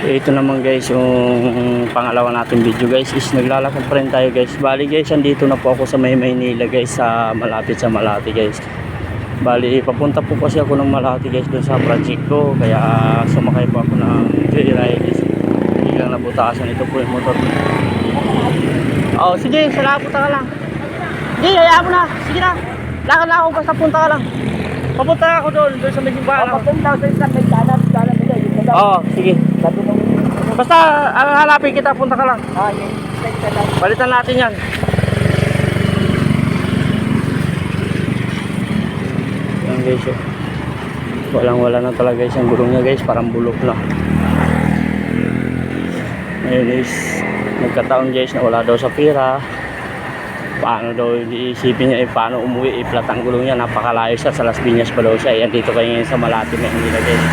Ito naman guys yung pangalawa natin video guys is naglalakad pa rin tayo guys. Bali guys, andito na po ako sa Maynila guys, sa malapit sa Malati guys. Bali papunta po kasi ako ng Malati guys doon sa project ko, kaya sumakay po ako ng joyride guys. Biglang nabutasan, ito po yung motor. Oh sige, salamat ka lang. Sige, hayaan mo na, sige na. Lakad na ako basta punta ka lang. Papunta ako doon sa may simbahan. Papunta sa isang may kanan nila. Oo, sige. Basta hanapin kita, punta ka lang. Yun. Balitan natin yan. Yan guys, oh. Walang-wala na talaga guys ang gulong niya guys, parang bulok na. Ngayon guys, nagkataon guys na wala daw sa pera. Paano daw iisipin niya, paano umuwi, i-flat ang gulong niya, napakalayo siya, sa Las Piñas pa daw siya. Yan dito kayo ngayon sa Malati na hindi na guys.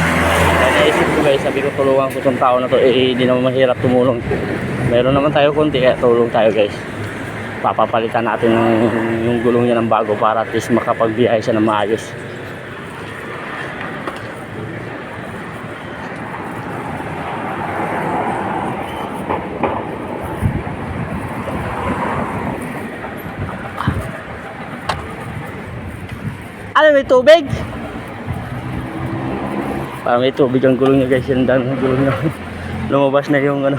Kaya naisip ko guys, sabi ko tulungan ko itong tao na to, hindi naman mahirap tumulong. Meron naman tayo konti, kaya tulong tayo guys. Papapalitan natin yung gulong niya ng bago para at least makapagbiyahe siya ng maayos. Ano, may tubig? Parang may tubig ang gulong niya guys, yung dami ng gulong niya. Lumabas na yung ano,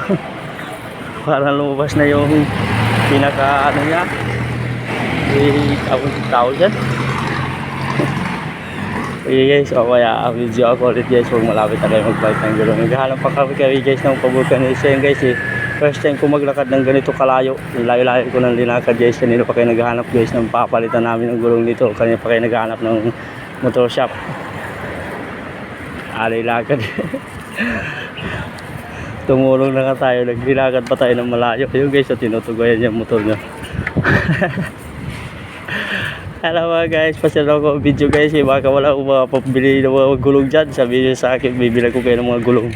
parang lumabas na yung pinaka ano niya. Tawag dyan. Okay guys, o kaya video ako ulit guys, huwag malapit na kayo magpalit ng gulong. Naghahanap pa kami guys ng pabukanisa guys eh. First time ko maglakad ng ganito kalayo. Layo-layo ko nang linakad guys. Kanina pa kayo naghahanap guys ng papalitan namin ng gulong dito. Kanina pa kayo naghahanap ng motor shop. Alay lakad. Tumulong na nga tayo. Naglilakad pa tayo ng malayo. Ayun guys, so tinutugoyan yung motor nyo. Alam mo guys, pasyalan ko video guys. Baka wala akong mga pabili ng mga gulong dyan. Sabihin nyo sa akin, bibila ko kayo ng mga gulong.